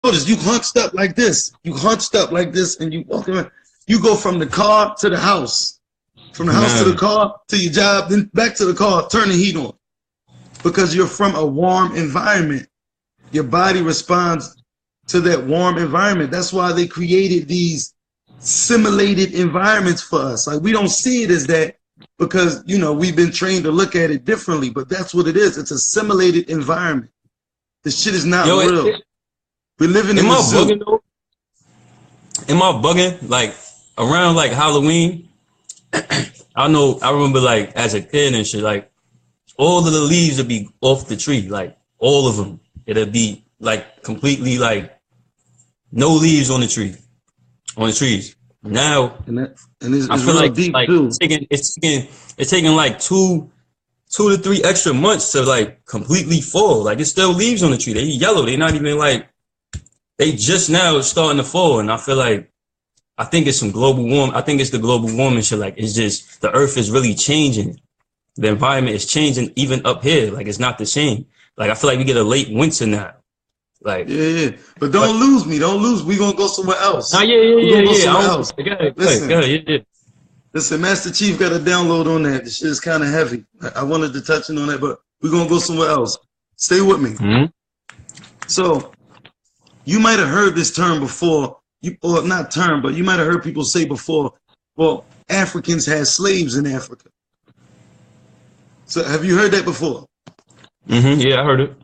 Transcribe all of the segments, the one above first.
notice you hunched up like this. You hunched up like this, and you walk around. You go from the car to the house, from the house to the car to your job, then back to the car. Turn the heat on, because you're from a warm environment. Your body responds to that warm environment. That's why they created these simulated environments for us. Like, we don't see it as that because, you know, we've been trained to look at it differently, but that's what it is. It's a simulated environment. This shit is not real. We're living in the zoo. Am I bugging? Like, around like Halloween, I remember like as a kid and shit, like all of the leaves would be off the tree, like all of them. It'd be like completely like no leaves on the tree, on the trees. Now, I feel like it's taking like two to three extra months to like completely fall. Like, it's still leaves on the tree. They yellow. They're not even like, they just now starting to fall. And I feel like, I think it's some global warming. I think it's the global warming shit. Like, it's just, the earth is really changing. The environment is changing even up here. Like, it's not the same. Like, I feel like we get a late winter now. Like, yeah. But don't lose me. Don't lose. We gonna go somewhere else. Nah, yeah. Listen, Master Chief got a download on that. The shit is kind of heavy. I wanted to touch on that, but we're gonna go somewhere else. Stay with me. So, you might have heard this term before. Or not term, but you might have heard people say before, well, Africans had slaves in Africa. So have you heard that before? Yeah, I heard it.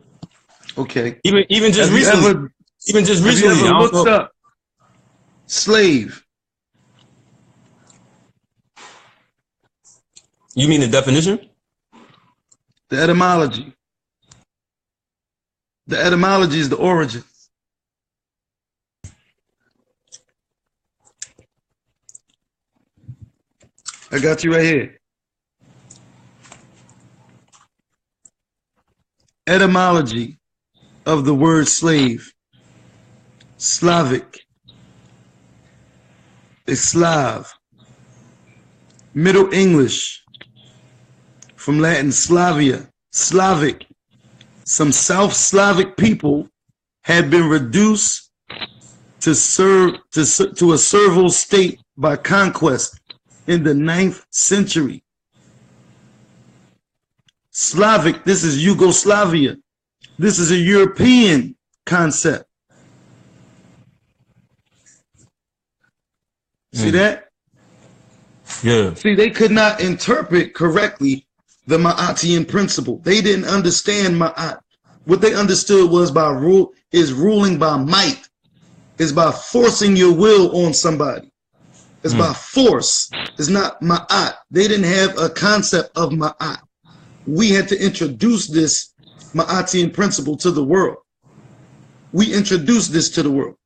Okay. Even just recently. Have you ever looked up slave? You mean the definition? The etymology. The etymology is the origin. I got you right here. Etymology of the word slave. Slavic. A Slav. Middle English. From Latin Slavia. Slavic. Some South Slavic people had been reduced to a servile state by conquest in the 9th century. Slavic, this is Yugoslavia. This is a European concept. See that? Yeah. See, they could not interpret correctly the Ma'atian principle. They didn't understand Ma'at. What they understood was ruling by might. Is by forcing your will on somebody. It's by force. It's not ma'at. They didn't have a concept of ma'at. We had to introduce this Ma'atian principle to the world. We introduced this to the world.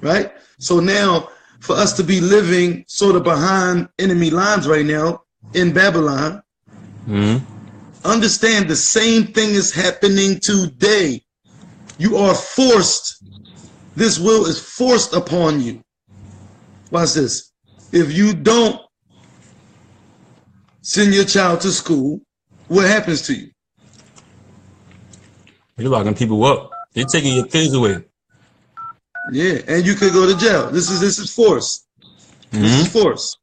Right? So now, for us to be living sort of behind enemy lines right now in Babylon, understand the same thing is happening today. You are forced. This will is forced upon you. Watch this. If you don't send your child to school, what happens to you? You're locking people up. They're taking your kids away. Yeah, and you could go to jail. This is force. This is force.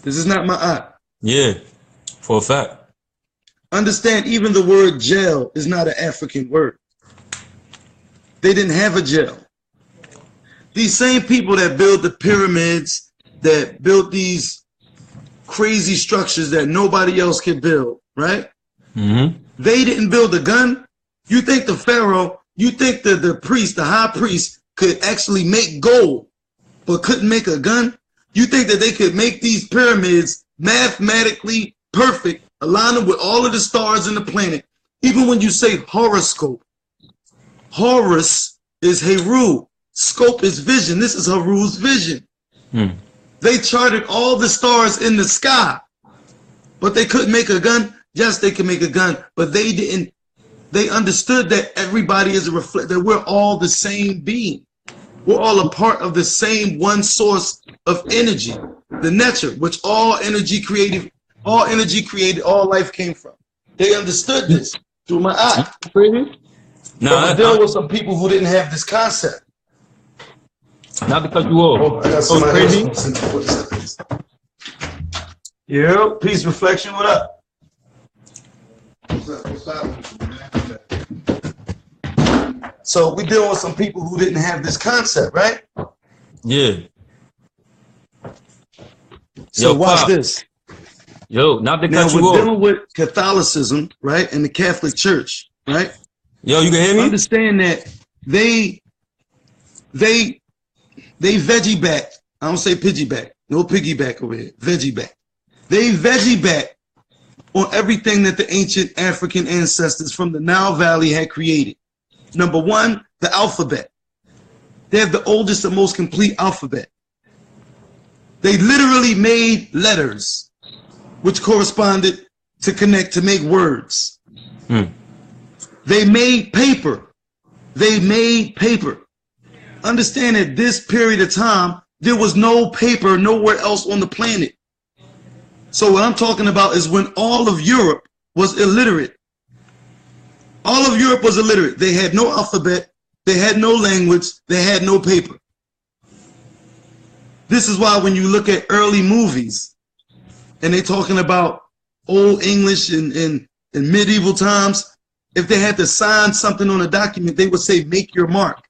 This is not ma'at. Yeah, for a fact. Understand, even the word jail is not an African word. They didn't have a jail. These same people that build the pyramids, that built these crazy structures that nobody else could build, right? They didn't build a gun. You think the pharaoh, you think that the priest, the high priest, could actually make gold, but couldn't make a gun? You think that they could make these pyramids mathematically perfect, align them with all of the stars in the planet? Even when you say horoscope, Horus is Heru. Scope is vision. This is Heru's vision. They charted all the stars in the sky, but they couldn't make a gun. Yes, they could make a gun, but they didn't. They understood that everybody is a reflect, that we're all the same being. We're all a part of the same one source of energy, the nature, which all energy created, all life came from. They understood this through my eye. Nah, But we're dealing with some people who didn't have this concept. not because you all. I got So crazy. Yeah, peace, reflection. What up? What's up? So we're dealing with some people who didn't have this concept, right? Yeah. So Yo, watch Pop. this. Yo, not Now because you we're all. dealing with Catholicism, right, and the Catholic Church, right? Yo, you can hear me? Understand that they veggie back. I don't say piggy back. No piggyback over here. Veggie back. They veggie back on everything that the ancient African ancestors from the Nile Valley had created. Number one, the alphabet. They have the oldest and most complete alphabet. They literally made letters, which corresponded to connect to make words. They made paper. They made paper. Understand that this period of time, there was no paper nowhere else on the planet. So what I'm talking about is when all of Europe was illiterate. All of Europe was illiterate. They had no alphabet. They had no language. They had no paper. This is why when you look at early movies and they're talking about old English in medieval times, if they had to sign something on a document, they would say, make your mark.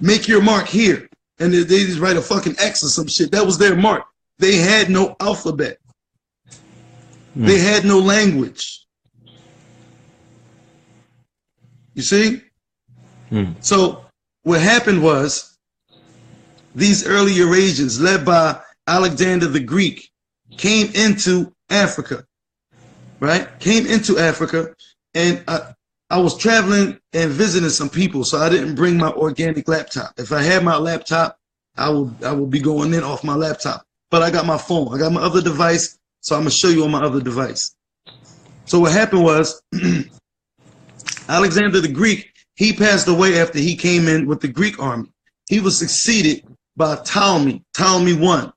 Make your mark here. And they just write a fucking X or some shit. That was their mark. They had no alphabet. They had no language. You see? So what happened was these early Eurasians led by Alexander the Greek came into Africa, right? Came into Africa, and I was traveling and visiting some people, so I didn't bring my organic laptop. If I had my laptop, I would be going in off my laptop. But I got my phone. I got my other device, so I'm going to show you on my other device. So what happened was Alexander the Greek, he passed away after he came in with the Greek army. He was succeeded by Ptolemy, Ptolemy I,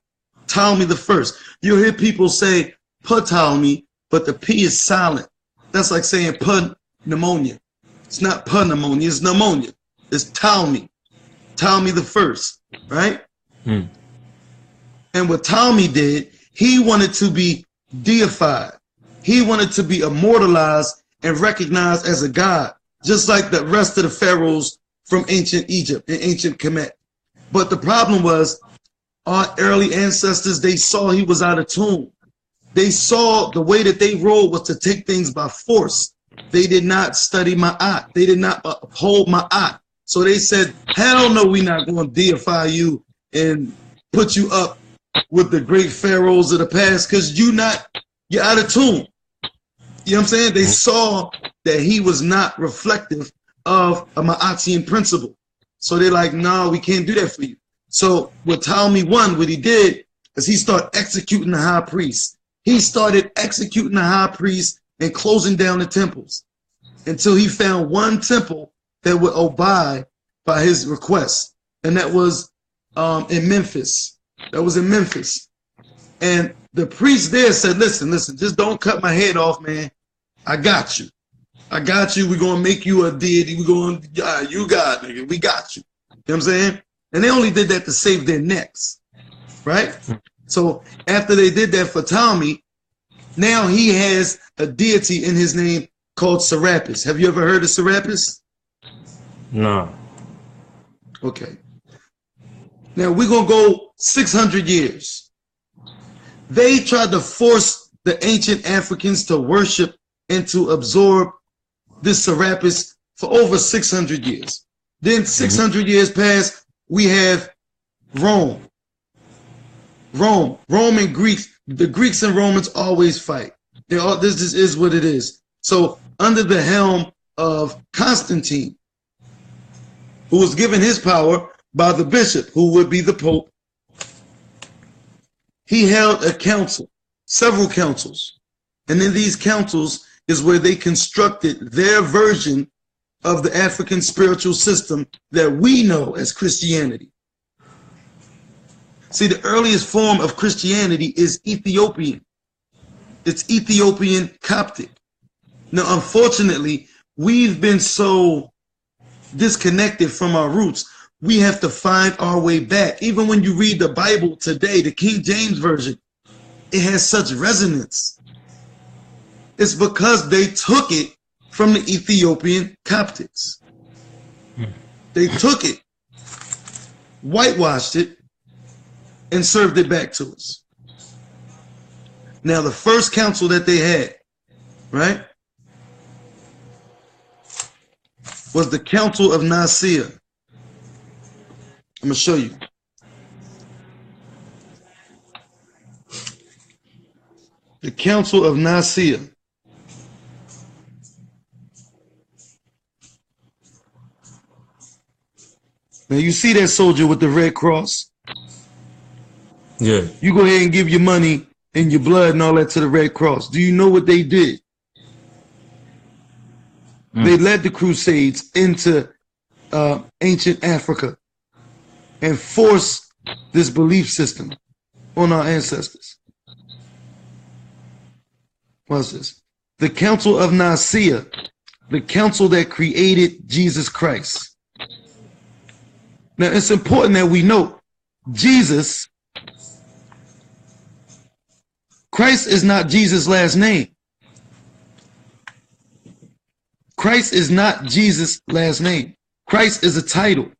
Ptolemy the First. You'll hear people say Ptolemy, but the P is silent. That's like saying pneumonia. It's not pneumonia, it's pneumonia. It's Ptolemy, Ptolemy the First, right? And what Ptolemy did, he wanted to be deified. He wanted to be immortalized and recognized as a god, just like the rest of the pharaohs from ancient Egypt and ancient Kemet. But the problem was our early ancestors, they saw he was out of tune. They saw the way that they rolled was to take things by force. They did not study Ma'at. They did not uphold Ma'at. So they said, hell no, we're not going to deify you and put you up with the great pharaohs of the past because you're out of tune. You know what I'm saying? They saw that he was not reflective of a Ma'atian principle. So they're like, no, we can't do that for you. So with Ptolemy I, what he did is he started executing the high priest. He started executing the high priest and closing down the temples until he found one temple that would abide by his request. And that was in Memphis. That was in Memphis. And the priest there said, listen, just don't cut my head off, man. I got you. I got you. We're going to make you a deity. We're going to, you got it, nigga. We got you. You know what I'm saying? And they only did that to save their necks, right? So after they did that for Ptolemy, now he has a deity in his name called Serapis. Have you ever heard of Serapis? No. Okay. Now we're going to go 600 years. They tried to force the ancient Africans to worship and to absorb this Serapis for over 600 years. Then 600 years passed, we have Rome. Rome and Greeks. The Greeks and Romans always fight. This is what it is. So under the helm of Constantine, who was given his power by the bishop, who would be the Pope, he held a council, several councils. And in these councils is where they constructed their version of the African spiritual system that we know as Christianity. See, the earliest form of Christianity is Ethiopian. It's Ethiopian Coptic. Now, unfortunately, we've been so disconnected from our roots. We have to find our way back. Even when you read the Bible today, the King James Version, it has such resonance. It's because they took it from the Ethiopian Coptics. They took it, whitewashed it, and served it back to us. Now, the first council that they had, right, was the Council of Nicaea. I'm going to show you. The Council of Nicaea. Now you see that soldier with the red cross? Yeah. You go ahead and give your money and your blood and all that to the Red Cross. Do you know what they did? They led the Crusades into ancient Africa and forced this belief system on our ancestors. What's this? The Council of Nicaea, the council that created Jesus Christ. Now it's important that we know Jesus, Christ is not Jesus' last name. Christ is not Jesus' last name. Christ is a title.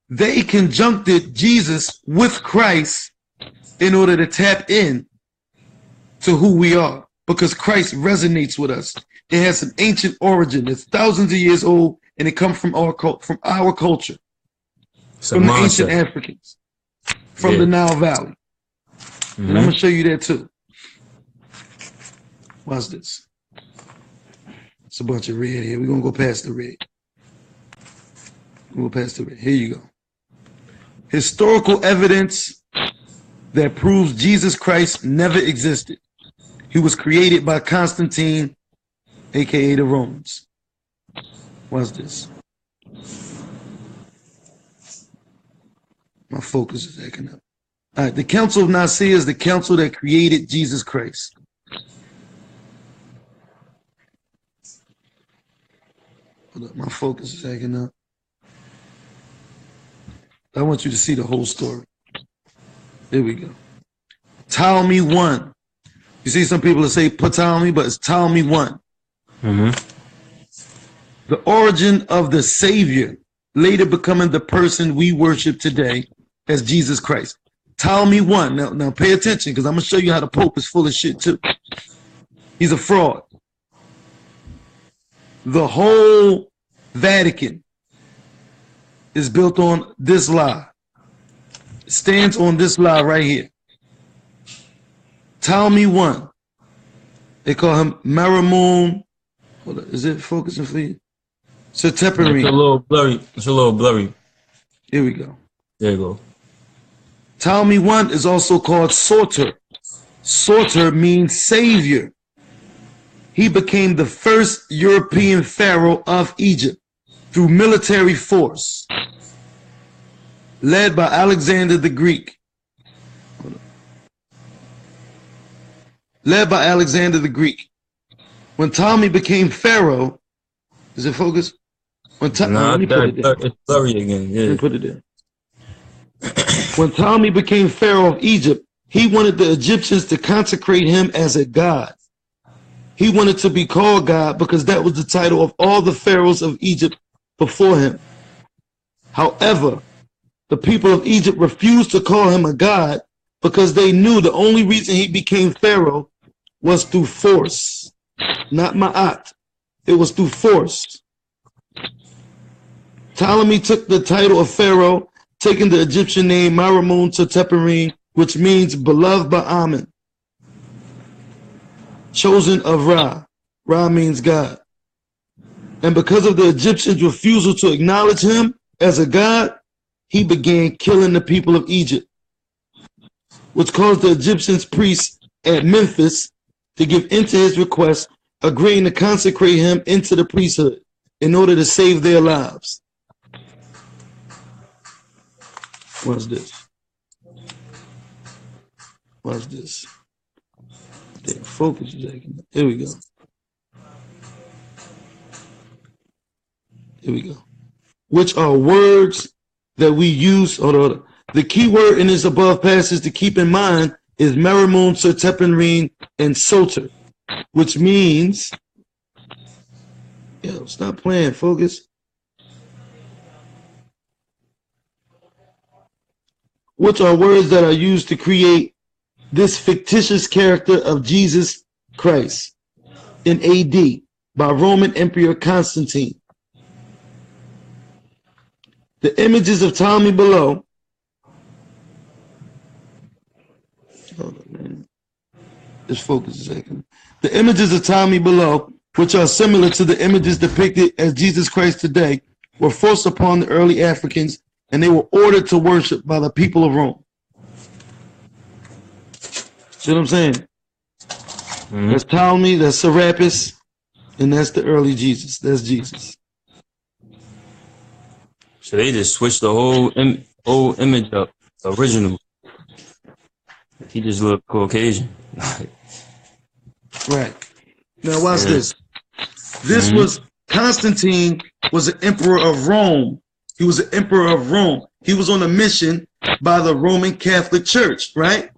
They conjuncted Jesus with Christ in order to tap in to who we are, because Christ resonates with us. It has an ancient origin. It's thousands of years old, and it comes from our culture, from the ancient Africans, from the Nile Valley. And I'm going to show you that too. Watch this. It's a bunch of red here. We're going to go past the red. We'll go past the red. Here you go. Historical evidence that proves Jesus Christ never existed. He was created by Constantine, aka the Romans. Watch this. My focus is acting up. All right, the Council of Nicaea is the council that created Jesus Christ. Hold up, my focus is acting up. I want you to see the whole story. There we go. Ptolemy 1. You see some people that say Ptolemy, but it's Ptolemy 1. The origin of the Savior, later becoming the person we worship today as Jesus Christ. Ptolemy 1. Now pay attention, because I'm going to show you how the Pope is full of shit too. He's a fraud. The whole Vatican is built on this lie. It stands on this lie right here. Ptolemy 1. They call him Maramoon. Hold on, is it focusing for you? Seteperi. It's a little blurry. It's a little blurry. Here we go. There you go. Ptolemy 1 is also called Soter. Soter means savior. He became the first European pharaoh of Egypt through military force, led by Alexander the Greek. Led by Alexander the Greek. When Ptolemy became pharaoh, is it focused? Nah, it's blurry again. Yeah. Let me put it there. When Ptolemy became pharaoh of Egypt, he wanted the Egyptians to consecrate him as a god. He wanted to be called God because that was the title of all the pharaohs of Egypt before him. However, the people of Egypt refused to call him a god because they knew the only reason he became pharaoh was through force, not ma'at. It was through force. Ptolemy took the title of pharaoh, taking the Egyptian name Maramun Teteperi, which means beloved by Amen, chosen of Ra. Ra means God. And because of the Egyptians' refusal to acknowledge him as a god, he began killing the people of Egypt, which caused the Egyptian priests at Memphis to give in to his request, agreeing to consecrate him into the priesthood in order to save their lives. What's this? What's this? Focus. Here we go. Here we go. Which are words that we use. Hold on. The key word in this above passage to keep in mind is Meramun, Sertepenrine, and Soter, which means, yo, stop playing, focus. Which are words that are used to create this fictitious character of Jesus Christ in AD by Roman Emperor Constantine. The images of Ptolemy below. Hold on, man. Just focus a second. The images of Ptolemy below, which are similar to the images depicted as Jesus Christ today, were forced upon the early Africans, and they were ordered to worship by the people of Rome. See what I'm saying? Mm-hmm. That's Ptolemy, that's Serapis, and that's the early Jesus. That's Jesus. So they just switched the whole image up, original. He just looked Caucasian. Right. Now watch this. This was Constantine was an emperor of Rome. He was an emperor of Rome. He was on a mission by the Roman Catholic Church, right?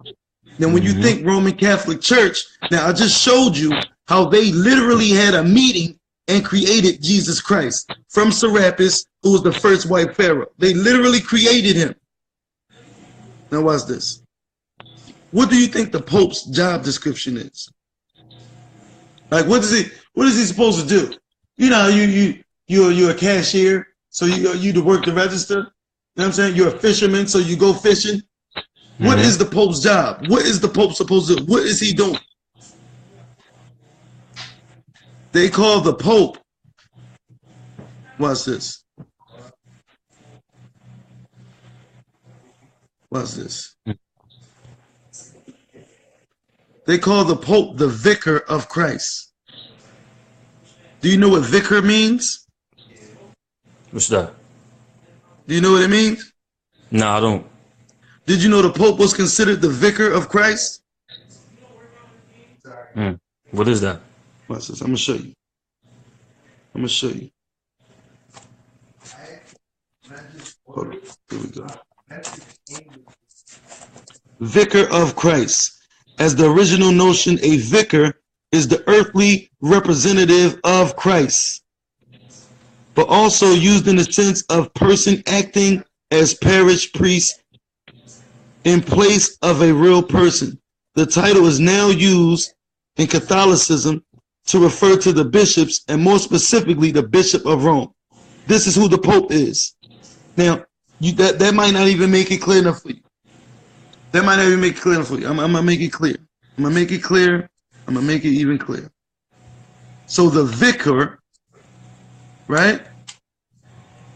Now, when you think Roman Catholic Church, now I just showed you how they literally had a meeting and created Jesus Christ from Serapis, who was the first white pharaoh. They literally created him. Now watch this. What do you think the Pope's job description is? Like, what is he supposed to do? You know, you're a cashier, so you to work the register. You know what I'm saying? You're a fisherman, so you go fishing. What is the Pope's job? What is the Pope supposed to do? What is he doing? They call the Pope. Watch this. Watch this. They call the Pope the Vicar of Christ. Do you know what vicar means? What's that? Do you know what it means? No, I don't. Did you know the Pope was considered the Vicar of Christ? What is that? Watch this. I'm going to show you. I'm going to show you. Hold on. Here we go. Vicar of Christ. As the original notion, a vicar is the earthly representative of Christ, but also used in the sense of person acting as parish priest in place of a real person. The title is now used in Catholicism to refer to the bishops, and more specifically, the Bishop of Rome. This is who the Pope is. Now, that might not even make it clear enough for you. That might not even make it clear enough for you. I'm going to make it clear. I'm going to make it clear. I'm going to make it even clear. So the vicar, right?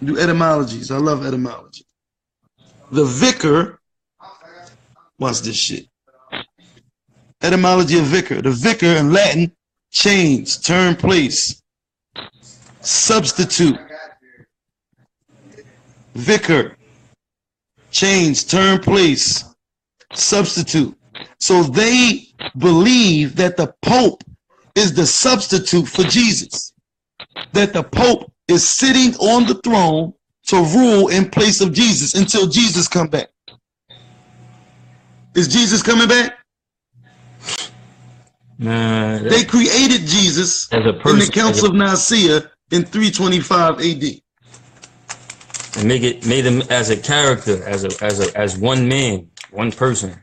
Do etymologies. I love etymology. The vicar, watch this shit. Etymology of vicar. The vicar in Latin, change, turn, place. Substitute. Vicar, change, turn, place. Substitute. So they believe that the Pope is the substitute for Jesus. That the Pope is sitting on the throne to rule in place of Jesus until Jesus come back. Is Jesus coming back? Nah, they created Jesus in the Council of Nicaea in 325 AD. And made him as a character, as one man, one person.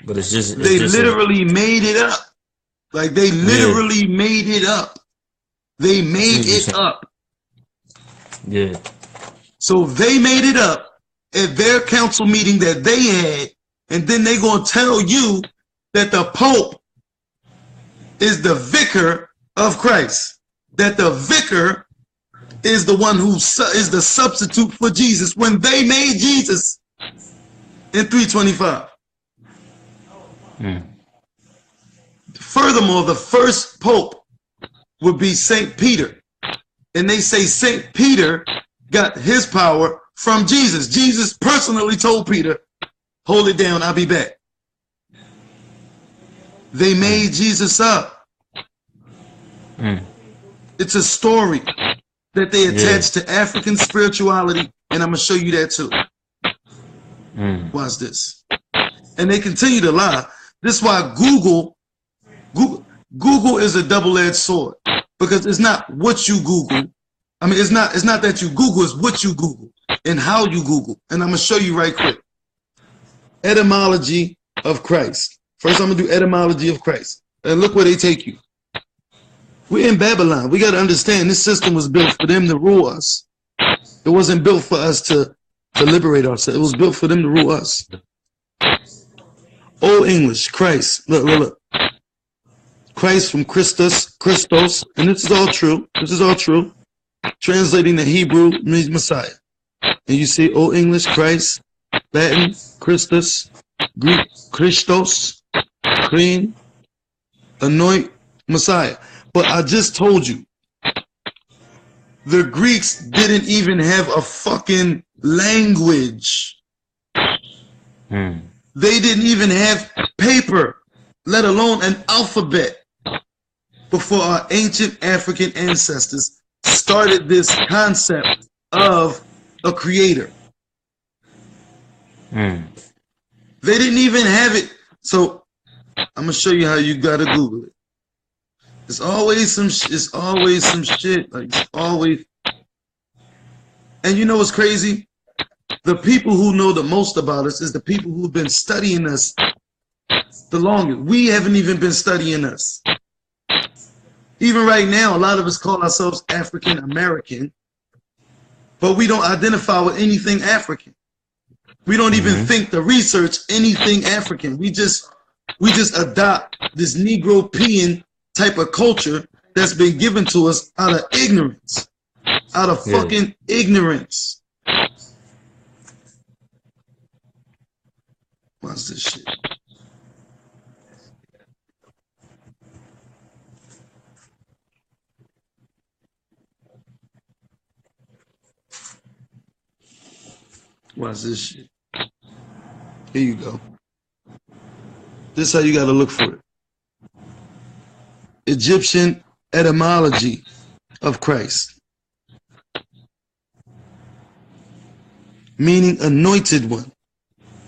But it's they literally made it up. Like they literally made it up. They made it up. Yeah. So they made it up at their council meeting that they had, and then they gonna tell you that the Pope is the vicar of Christ. That the vicar is the one who is the substitute for Jesus when they made Jesus in 325. Furthermore, the first Pope would be St. Peter. And they say St. Peter got his power from Jesus. Jesus personally told Peter, hold it down, I'll be back. They made Jesus up. It's a story. that they attach to African spirituality, and I'm gonna show you that too. Watch this. And they continue to lie. This is why Google is a double-edged sword, because it's not what you Google. I mean, it's not that you Google, it's what you Google and how you Google. And I'm gonna show you right quick. Etymology of Christ. First, I'm gonna do etymology of Christ, and look where they take you. We're in Babylon. We got to understand this system was built for them to rule us. It wasn't built for us to liberate ourselves. It was built for them to rule us. Old English, Christ. Look. Christ from Christos, and this is all true. This is all true. Translating the Hebrew means Messiah. And you see Old English, Christ, Latin, Christus, Greek, Christos, Queen, anoint, Messiah. But I just told you, the Greeks didn't even have a fucking language. They didn't even have paper, let alone an alphabet, before our ancient African ancestors started this concept of a creator. They didn't even have it. So I'm gonna show you how you gotta Google it. It's always some shit. Like, it's always. And you know what's crazy? The people who know the most about us is the people who've been studying us the longest. We haven't even been studying us. Even right now, a lot of us call ourselves African American, but we don't identify with anything African. We don't even think to research anything African. We just adopt this Negro-pean type of culture that's been given to us out of ignorance. Out of fucking ignorance. What's this shit? What's this shit? Here you go. This is how you gotta look for it. Egyptian etymology of Christ, meaning anointed one.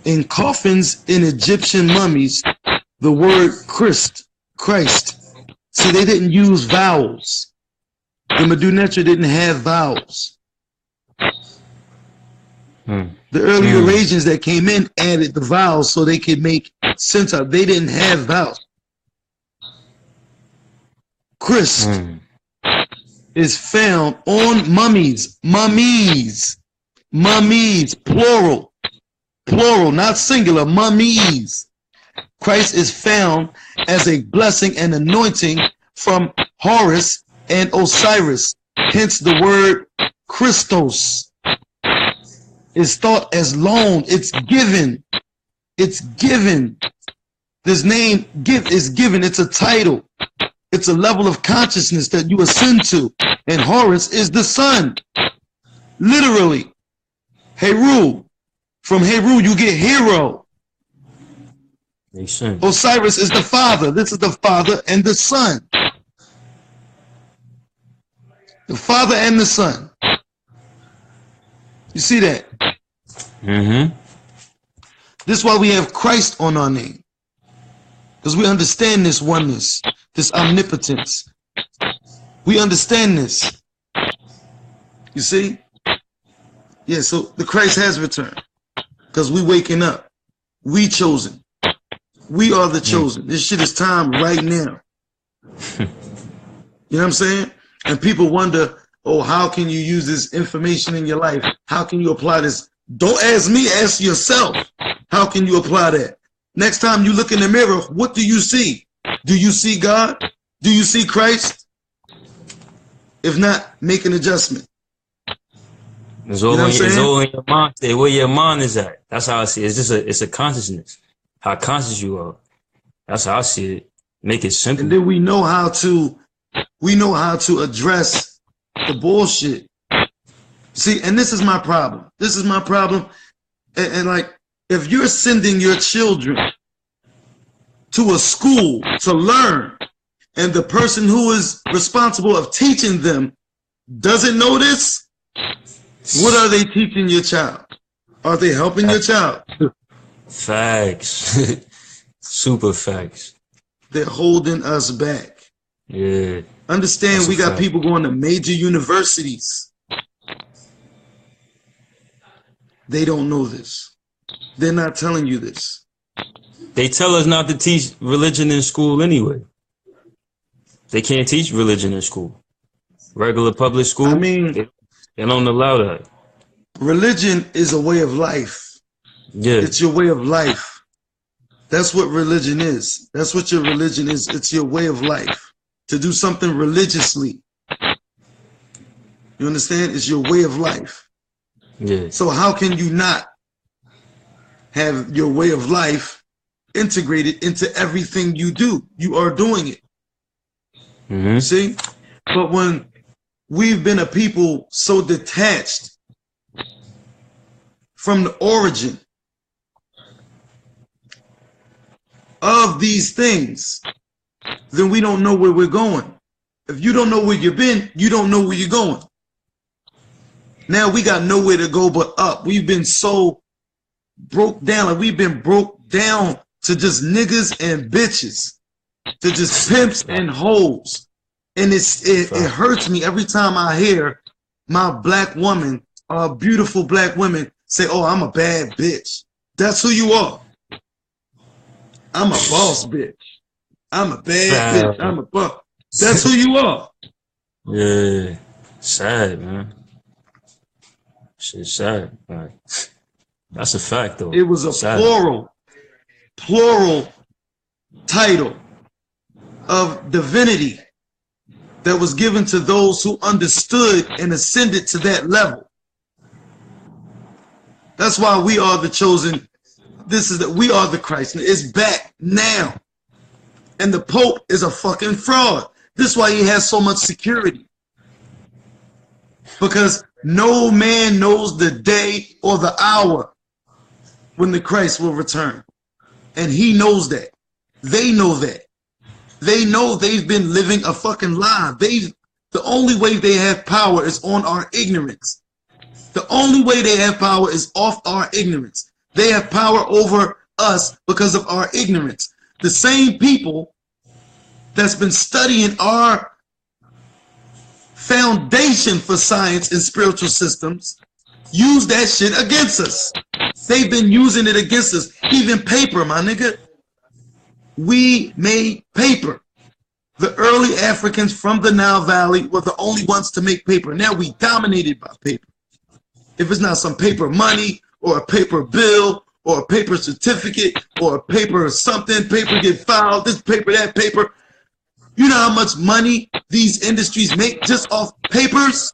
In coffins in Egyptian mummies, the word Christ. See, they didn't use vowels. The Medu Neter didn't have vowels. The early Eurasians that came in added the vowels so they could make sense of. They didn't have vowels. Christ is found on mummies, plural, not singular, mummies. Christ is found as a blessing and anointing from Horus and Osiris. Hence the word Christos is thought as loan. It's given. It's given. This name is given. It's a title. It's a level of consciousness that you ascend to. And Horus is the sun. Literally. Heru. From Heru, you get hero. Osiris is the father. This is the father and the son. The father and the son. You see that? This is why we have Christ on our name. Because we understand this oneness, this omnipotence. We understand this. You see? Yeah, so the Christ has returned. Because we waking up. We chosen. We are the chosen. This shit is time right now. You know what I'm saying? And people wonder, oh, how can you use this information in your life? How can you apply this? Don't ask me, ask yourself. How can you apply that? Next time you look in the mirror, what do you see? Do you see God? Do you see Christ? If not, make an adjustment. It's all, it's all in your mind. Where your mind is at. That's how I see it. It's a consciousness. How conscious you are. That's how I see it. Make it simple. And then we know how to address the bullshit. See, and this is my problem. This is my problem. And like, if you're sending your children to a school to learn, and the person who is responsible of teaching them doesn't know this, what are they teaching your child? Are they helping your child? Facts. Super facts. They're holding us back. Yeah. Understand, we got people going to major universities. They don't know this. They're not telling you this. They tell us not to teach religion in school anyway. They can't teach religion in school. Regular public school, I mean, they don't allow that. Religion is a way of life. Yeah. It's your way of life. That's what religion is. That's what your religion is. It's your way of life. To do something religiously. You understand? It's your way of life. Yeah. So how can you not have your way of life integrated into everything you do? You are doing it. Mm-hmm. See? But when we've been a people so detached from the origin of these things, then we don't know where we're going. If you don't know where you've been, you don't know where you're going. Now we got nowhere to go but up. We've been so broke down. Like we've been broke down to just niggas and bitches, to just pimps and hoes. And it hurts me every time I hear my black woman, beautiful black women say, oh, I'm a bad bitch. That's who you are. I'm a boss bitch. I'm a bad bitch. I'm a buck. That's who you are. Yeah. Sad, man. Shit's sad. Like, that's a fact, though. It was a plural title of divinity that was given to those who understood and ascended to that level. That's why we are the chosen. We are the Christ. It's back now. And the Pope is a fucking fraud. This is why he has so much security. Because no man knows the day or the hour when the Christ will return. And he knows that. They know that. They know they've been living a fucking lie. The only way they have power is on our ignorance. The only way they have power is off our ignorance. They have power over us because of our ignorance. The same people that's been studying our foundation for science and spiritual systems use that shit against us. They've been using it against us. Even paper, my nigga. We made paper. The early Africans from the Nile Valley were the only ones to make paper. Now we dominated by paper. If it's not some paper money or a paper bill or a paper certificate or a paper something, paper get filed, this paper, that paper. You know how much money these industries make just off papers?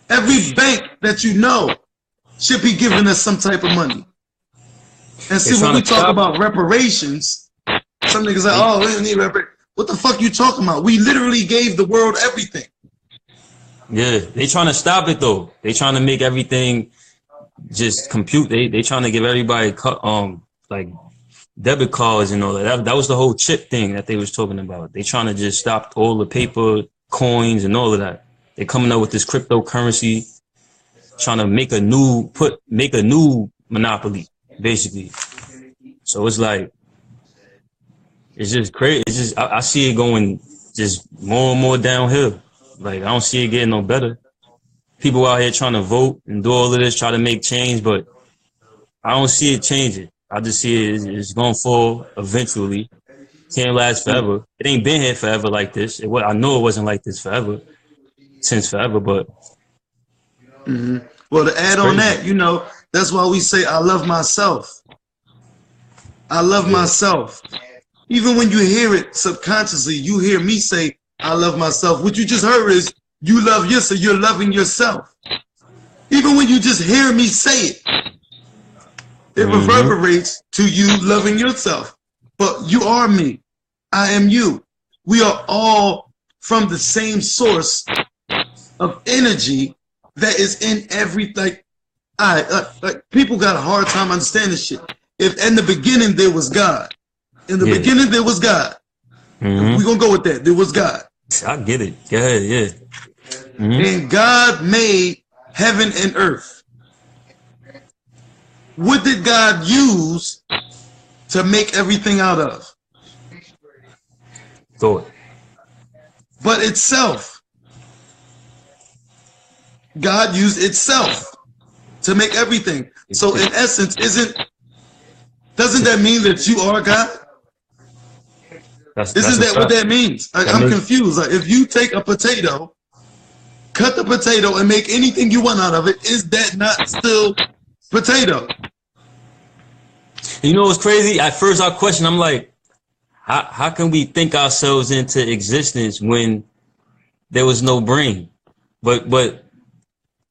Every bank that you know should be giving us some type of money. And see, when we talk about reparations, some niggas say, oh, we don't need reparations. What the fuck you talking about? We literally gave the world everything. Yeah, they trying to stop it though. They trying to make everything just compute. They trying to give everybody like debit cards and all that. That was the whole chip thing that they was talking about. They trying to just stop all the paper coins and all of that. They coming up with this cryptocurrency, trying to make a new monopoly, basically. So it's like, it's just crazy. It's just I see it going just more and more downhill. Like I don't see it getting no better. People out here trying to vote and do all of this, try to make change, but I don't see it changing. I just see it's going to fall eventually. Can't last forever. It ain't been here forever like this. I know it wasn't like this since forever, but. Mm-hmm. Well, to add on that, you know, that's why we say, I love myself. I love myself. Even when you hear it subconsciously, you hear me say, I love myself. What you just heard is, you love yourself. You're loving yourself. Even when you just hear me say it, it reverberates to you loving yourself. But you are me. I am you. We are all from the same source of energy that is in everything. Like people got a hard time understanding this shit. If in the beginning there was God, in the beginning there was God. We're gonna go with that. There was God. I get it. Go ahead, yeah. And God made heaven and earth. What did God use to make everything out of? Thought. But itself. God used itself to make everything. So in essence, doesn't that mean that you are God? Isn't that what that means? I'm confused. Like, if you take a potato, cut the potato, and make anything you want out of it, is that not still potato? You know what's crazy? At first, I question. I'm like, how can we think ourselves into existence when there was no brain? But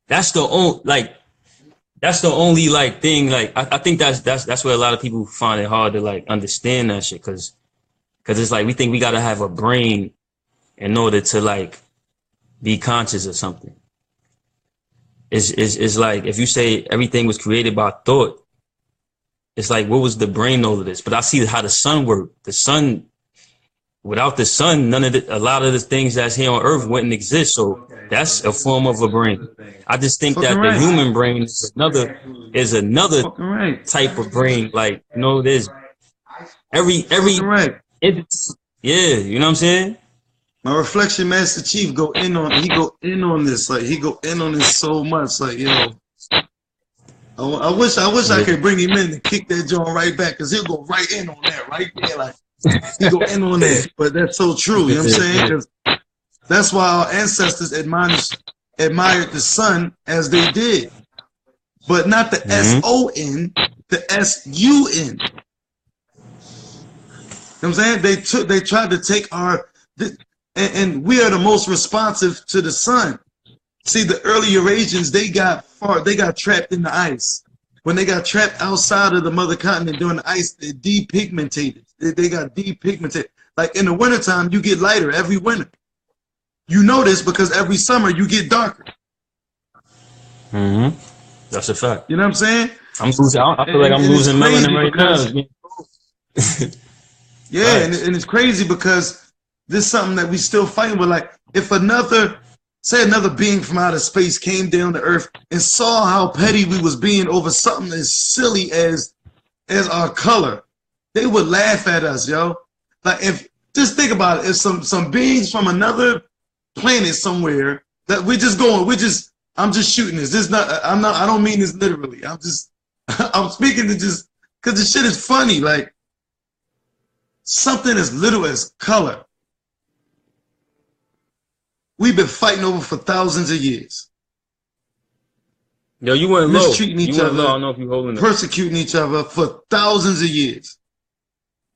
that's the only like thing. Like I think that's where a lot of people find it hard to like understand that shit, because it's like we think we gotta have a brain in order to like be conscious of something. It's like if you say everything was created by thought, it's like, what was the brain all of this? But I see how the sun worked. The sun, without the sun, a lot of the things that's here on Earth wouldn't exist. So that's a form of a brain. I just think that the human brain is another type of brain. Like, you know, there's every yeah, you know what I'm saying? My Reflection Master Chief go in on this. Like, he go in on this so much. Like, yo, I wish I could bring him in and kick that joint right back, because he'll go right in on that right there. Like, he go in on that. But that's so true. You know what I'm saying? 'Cause that's why our ancestors admired the sun as they did, but not the S-O-N, the S-U-N. You know what I'm saying? They tried to take and we are the most responsive to the sun. See, the early Eurasians, they got trapped in the ice. When they got trapped outside of the mother continent during the ice, they depigmentated. They got depigmentated. Like in the wintertime, you get lighter every winter. You know this because every summer you get darker. That's a fact. You know what I'm saying? I feel like I'm losing melanin right now. Yeah, and it's crazy because this is something that we still fighting with. Like, if another being from outer space came down to Earth and saw how petty we was being over something as silly as our color, they would laugh at us, yo. Like, just think about it. If some beings from another planet somewhere that I'm just shooting this. I don't mean this literally. I'm speaking to just because the shit is funny. Like, something as little as color, we've been fighting over for thousands of years. Yo, you went low. Mistreating each other. Low. I don't know if you holding it. Persecuting each other for thousands of years.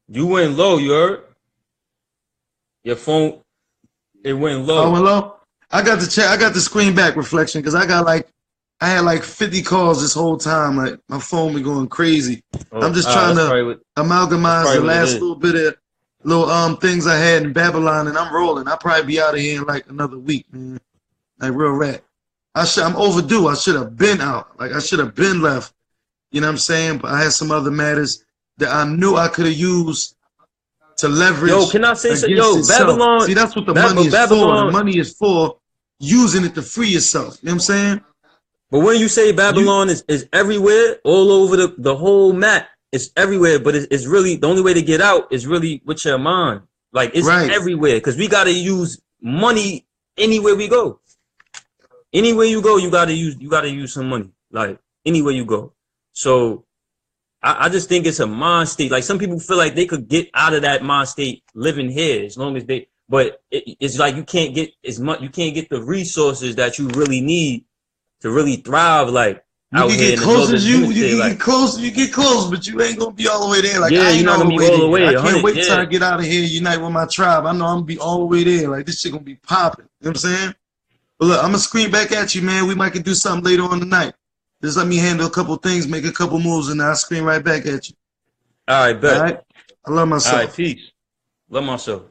You went low, you heard? Your phone, it went low. I went low? I got the screen back Reflection, because I had like 50 calls this whole time. Like, my phone be going crazy. I'm just trying to amalgamize the last little bit of things I had in Babylon, and I'm rolling. I'll probably be out of here in like another week, man. Like, real rat. I'm overdue. I should have been out. Like, I should have been left. You know what I'm saying? But I had some other matters that I knew I could have used to leverage. Yo, can I say something? Yo, Babylon. See, that's what the money is for. The money is for using it to free yourself. You know what I'm saying? But when you say Babylon is everywhere, all over the whole map, it's everywhere. But it's really, the only way to get out is really with your mind. Like, it's everywhere, because we got to use money anywhere we go. Anywhere you go, you gotta use some money. Like, anywhere you go. So I just think it's a mind state. Like, some people feel like they could get out of that mind state living here as long as but it's like you can't get as much. You can't get the resources that you really need to really thrive. Like, you out can here get close as you get close. You get close, but you ain't gonna be all the way there. Like, yeah, you're not gonna be all the way. I can't wait till I get out of here, unite with my tribe. I know I'm gonna be all the way there. Like, this shit gonna be popping. You know what I'm saying? But look, I'm gonna screen back at you, man. We might could do something later on tonight. Just let me handle a couple things, make a couple moves, and I'll screen right back at you. All right, bet. All right? I love myself. All right, peace. Love myself.